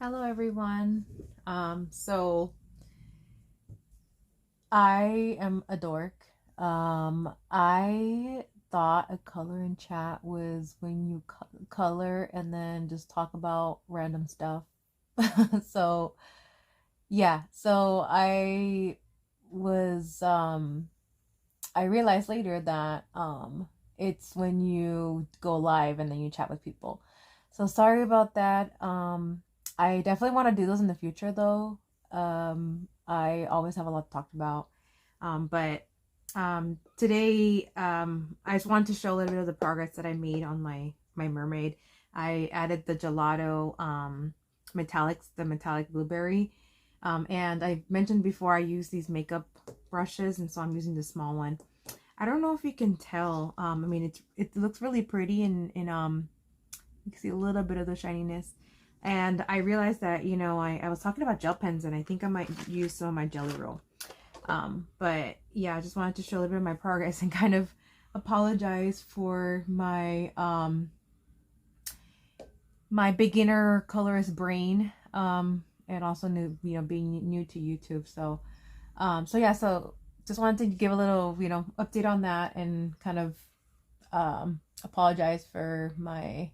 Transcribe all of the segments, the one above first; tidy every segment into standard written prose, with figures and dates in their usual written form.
Hello everyone. So I am a dork. I thought a color in chat was when you color and then just talk about random stuff. So yeah, so was I realized later that it's when you go live and then you chat with people. So sorry about that. I definitely want to do those in the future though. I always have a lot to talk about. But today I just wanted to show a little bit of the progress that I made on my mermaid. I added the gelato metallics, the metallic blueberry. And I mentioned before I use these makeup brushes, and so I'm using the small one. I don't know if you can tell. I mean, it looks really pretty, and you can see a little bit of the shininess. And I realized that I was talking about gel pens, and I think I might use some of my Jelly Roll. But yeah, I just wanted to show a little bit of my progress and kind of apologize for my beginner colorist brain. And also new, being new to YouTube. So yeah, so just wanted to give a little, update on that and kind of apologize for my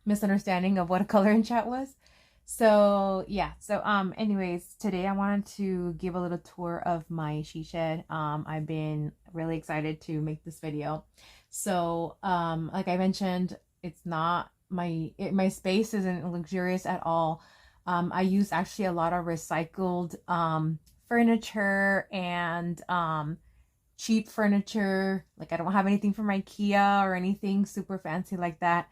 misunderstanding of what a color in chat was. So yeah, so anyways, today I wanted to give a little tour of my she shed. I've been really excited to make this video. So like I mentioned, it's not my space isn't luxurious at all. I use actually a lot of recycled furniture and cheap furniture. Like I don't have anything from IKEA or anything super fancy like that.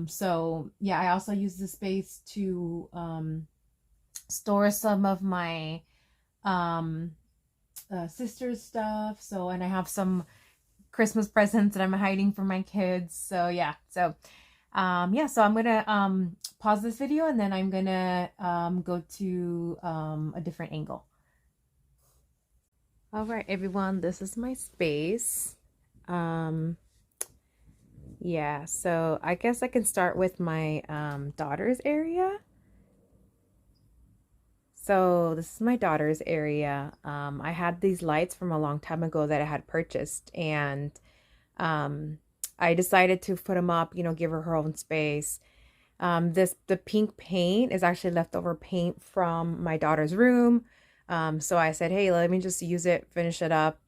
So yeah, I also use the space to store some of my um sister's stuff. So, and I have some Christmas presents that I'm hiding from my kids. So yeah, yeah, so I'm gonna pause this video and then I'm gonna go to a different angle. All right, everyone, this is my space. Um, yeah, so I guess I can start with my daughter's area. So this is my daughter's area. I had these lights from a long time ago that I had purchased, and um, I decided to put them up, give her her own space. The pink paint is actually leftover paint from my daughter's room. So I said, hey, let me just use it, finish it up.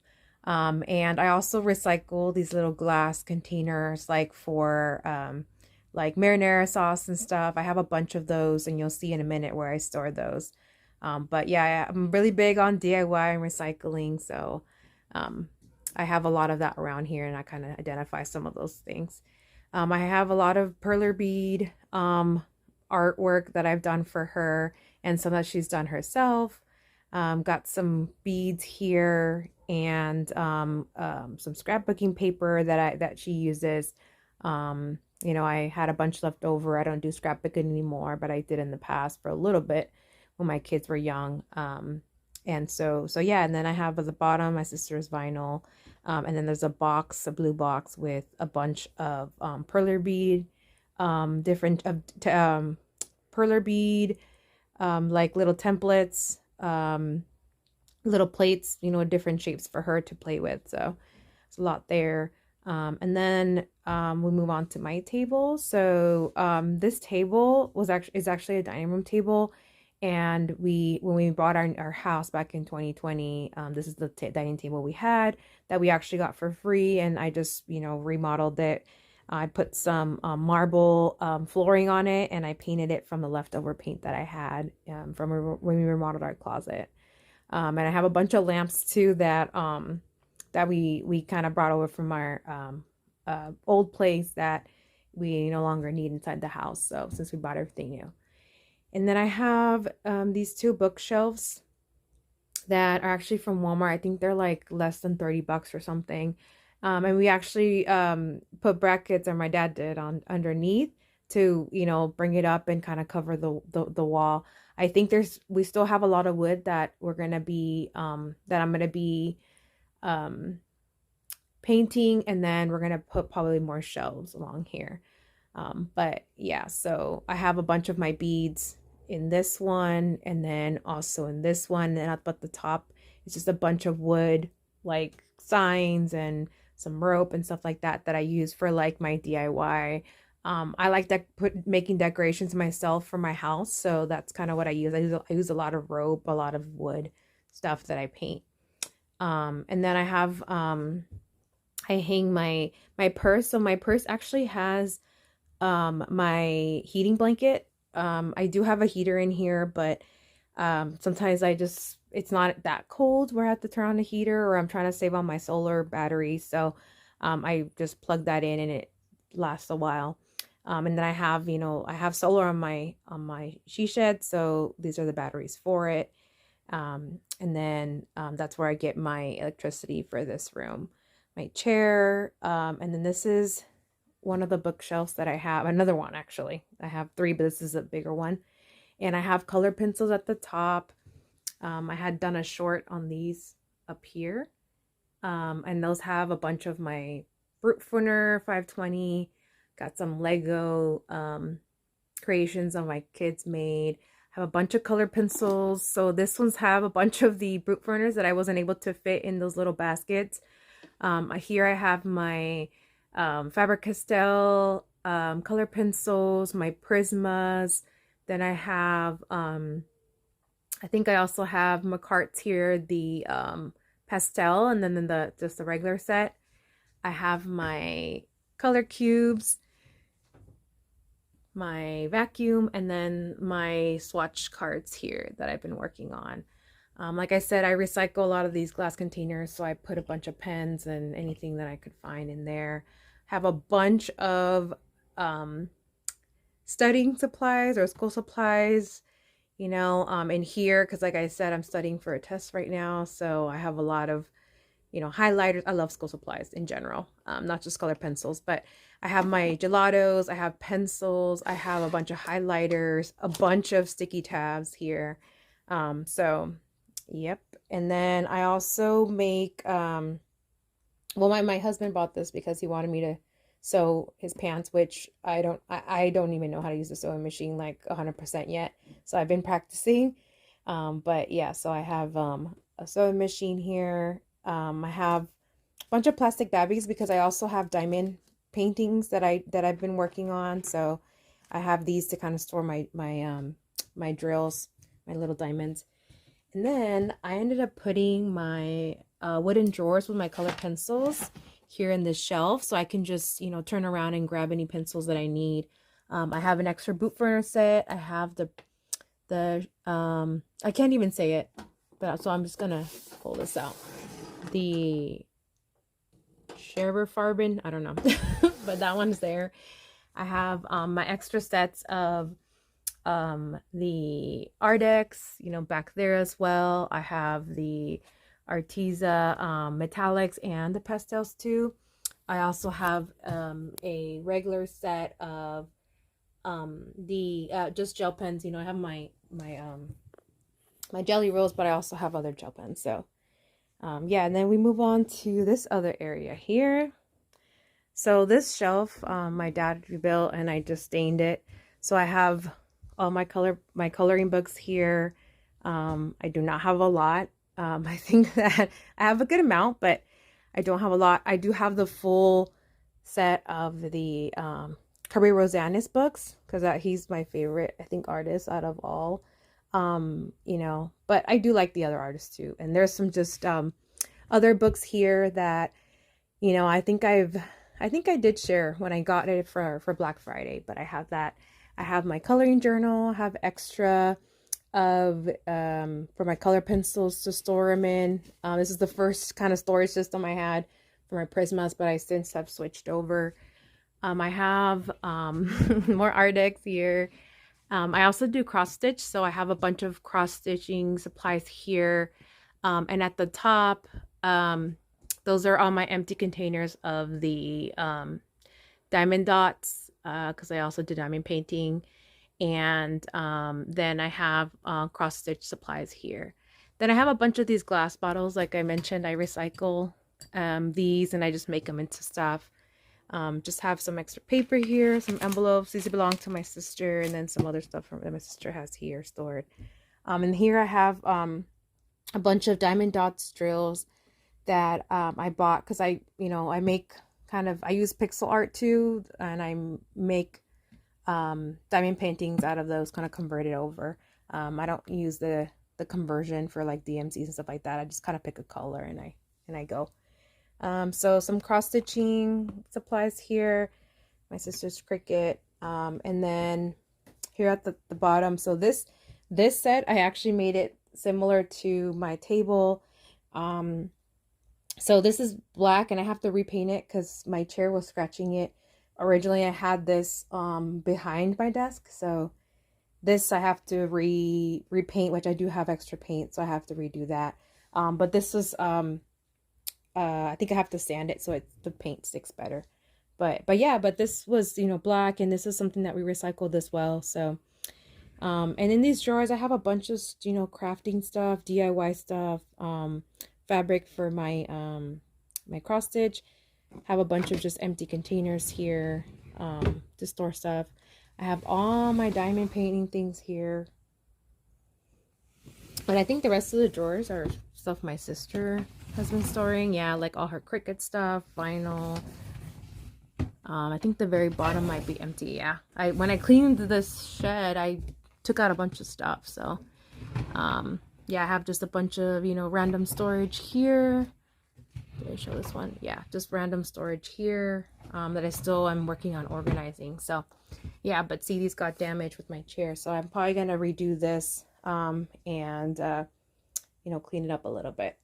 And I also recycle these little glass containers like marinara sauce and stuff. I have a bunch of those, and you'll see in a minute where I store those. But yeah, I'm really big on DIY and recycling, so um, I have a lot of that around here, and I kind of identify some of those things. I have a lot of perler bead artwork that I've done for her, and some that she's done herself. Got some beads here and some scrapbooking paper that she uses. I had a bunch left over. I don't do scrapbooking anymore, but I did in the past for a little bit when my kids were young. And so yeah, and then I have at the bottom my sister's vinyl. And then there's a blue box with a bunch of perler bead, different perler bead, like little templates, little plates, different shapes for her to play with. So it's a lot there. And then we move on to my table. So this table is actually a dining room table. And when we bought our house back in 2020, this is the dining table we had that we actually got for free. And I just, remodeled it. I put some marble flooring on it, and I painted it from the leftover paint that I had from when we remodeled our closet. And I have a bunch of lamps too that we kind of brought over from our old place that we no longer need inside the house. So since we bought everything new. And then I have these two bookshelves that are actually from Walmart. I think they're like less than 30 bucks or something. And we actually put brackets, or my dad did, on underneath to, bring it up and kind of cover the wall. I think we still have a lot of wood that we're going to be, that I'm going to be painting, and then we're going to put probably more shelves along here. But yeah, so I have a bunch of my beads in this one and then also in this one. And up at the top, it's just a bunch of wood, like signs and some rope and stuff like that that I use for like my DIY. I like making decorations myself for my house, so that's kind of what I use. I use a lot of rope, a lot of wood stuff that I paint. And then I hang my purse. So my purse actually has my heating blanket. I do have a heater in here, but sometimes it's not that cold where I have to turn on the heater, or I'm trying to save on my solar battery. So I just plug that in and it lasts a while. And then I have solar on my she shed, so these are the batteries for it. And then that's where I get my electricity for this room. My chair, and then this is one of the bookshelves that I have. Another one, actually. I have three, but this is a bigger one. And I have color pencils at the top. I had done a short on these up here. And those have a bunch of my Brute 520. Got some Lego creations of my kids made. Have a bunch of color pencils. So this ones have a bunch of the Brute that I wasn't able to fit in those little baskets. Here I have my Faber-Castell color pencils, my Prismas. Then I have, I think I also have McCart's here, the pastel, and then just the regular set. I have my color cubes, my vacuum, and then my swatch cards here that I've been working on. Like I said, I recycle a lot of these glass containers, so I put a bunch of pens and anything that I could find in there. Have a bunch of studying supplies or school supplies, in here, because like I said, I'm studying for a test right now, so I have a lot of, highlighters. I love school supplies in general, not just color pencils, but I have my gelatos, I have pencils, I have a bunch of highlighters, a bunch of sticky tabs here. So yep. And then I also make, well, my husband bought this because he wanted me to sew his pants, which I don't even know how to use the sewing machine like 100% yet. So I've been practicing. But yeah, so I have a sewing machine here. I have a bunch of plastic baggies because I also have diamond paintings that I've been working on. So I have these to kind of store my drills, my little diamonds. And then I ended up putting my wooden drawers with my colored pencils here in this shelf, so I can just, turn around and grab any pencils that I need. I have an extra boot burner set. I have I can't even say it, but so I'm just gonna pull this out. The Scherberfarben, I don't know, but that one's there. I have my extra sets of the Ardex, back there as well. I have the Arteza metallics and the pastels too. I also have a regular set of the just gel pens. I have my Gelly Rolls, but I also have other gel pens. So yeah, and then we move on to this other area here. So this shelf my dad rebuilt and I just stained it. So I have all my coloring books here. I do not have a lot. I think that I have a good amount, but I don't have a lot. I do have the full set of the Kerby Rosanes books because he's my favorite, I think, artist out of all. But I do like the other artists too. And there's some just other books here that, I think I did share when I got it for Black Friday, but I have that. I have my coloring journal, I have extra of for my color pencils to store them in. This is the first kind of storage system I had for my Prismas, but I since have switched over. I have more Ardex here. I also do cross stitch, so I have a bunch of cross stitching supplies here. And at the top, those are all my empty containers of the diamond dots, because I also do diamond painting. And then I have cross stitch supplies here. Then I have a bunch of these glass bottles. Like I mentioned, I recycle these and I just make them into stuff. Just have some extra paper here, some envelopes. These belong to my sister, and then some other stuff that my sister has here stored. And here I have a bunch of Diamond Dots drills that I bought because I make I use pixel art too, and I make diamond paintings out of those, kind of converted over. I don't use the conversion for like DMCs and stuff like that. I just kind of pick a color and I go. So some cross stitching supplies here, my sister's Cricut, and then here at the bottom. So this set, I actually made it similar to my table. So this is black and I have to repaint it because my chair was scratching it. Originally I had this behind my desk, so this I have to repaint, which I do have extra paint, so I have to redo that. But this is I think I have to sand it so the paint sticks better. But yeah, but this was, black, and this is something that we recycled as well. So and in these drawers I have a bunch of, crafting stuff, DIY stuff, fabric for my my cross stitch. Have a bunch of just empty containers here to store stuff. I have all my diamond painting things here. But I think the rest of the drawers are stuff my sister has been storing. Yeah, like all her Cricut stuff, vinyl. I think the very bottom might be empty. Yeah, when I cleaned this shed, I took out a bunch of stuff. So yeah, I have just a bunch of, random storage here. Did I show this one? Yeah, just random storage here that I still am working on organizing. So yeah, but see, these got damaged with my chair, so I'm probably gonna redo this and clean it up a little bit.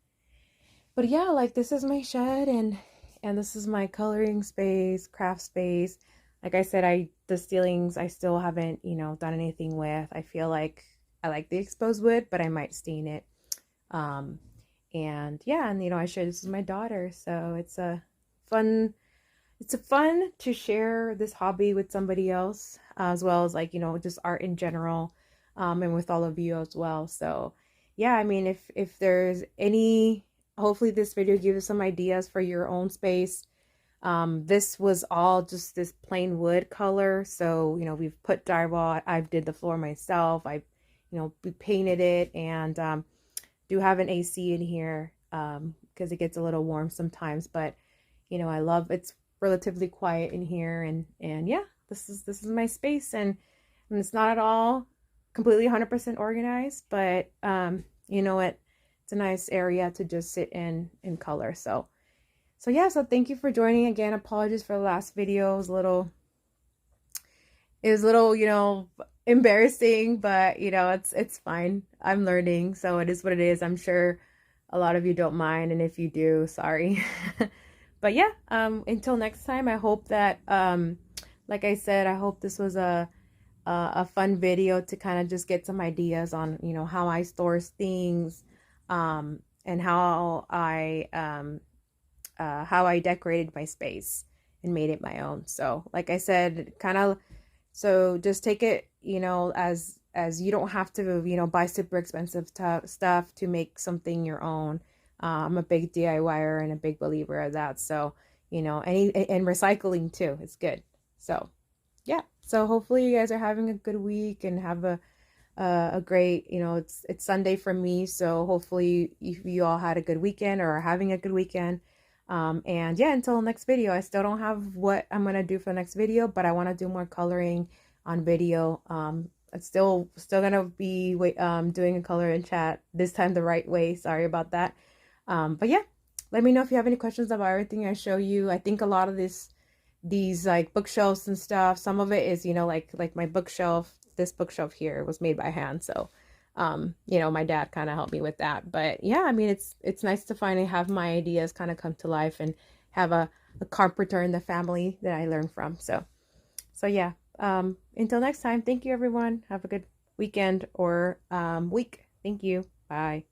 But yeah, like, this is my shed, and this is my coloring space, craft space. Like I said, the ceilings I still haven't done anything with. I feel like I like the exposed wood, but I might stain it. And yeah, and I share this with my daughter, so it's fun to share this hobby with somebody else, as well as just art in general, and with all of you as well. So yeah, I mean, if there's any, hopefully this video gives you some ideas for your own space. This was all just this plain wood color, so we've put drywall. I did the floor myself. We painted it, and do have an AC in here because it gets a little warm sometimes, but I love it's relatively quiet in here, and yeah, this is my space, and it's not at all completely 100% organized, but you know what, it's a nice area to just sit in color. So yeah, so thank you for joining again. Apologies for the last video. It was a little embarrassing, but it's fine. I'm learning, so it is what it is. I'm sure a lot of you don't mind, and if you do, sorry. But yeah, until next time, I hope that like I said, I hope this was a fun video to kind of just get some ideas on how I store things, and how I decorated my space and made it my own. So like I said, so just take it, as you don't have to, buy super expensive stuff to make something your own. I'm a big DIYer and a big believer of that. So, and recycling too, it's good. So yeah, so hopefully you guys are having a good week and have a great, it's Sunday for me. So hopefully you all had a good weekend or are having a good weekend. And yeah, until next video. I still don't have what I'm gonna do for the next video, but I want to do more coloring on video. It's still gonna be doing a color in chat, this time the right way. Sorry about that. But yeah, let me know if you have any questions about everything I show you. I think a lot of these like bookshelves and stuff, some of it is like my bookshelf, this bookshelf here was made by hand. So my dad kind of helped me with that. But yeah, I mean, it's nice to finally have my ideas kind of come to life and have a carpenter in the family that I learned from. So yeah, until next time, thank you everyone. Have a good weekend or week. Thank you. Bye.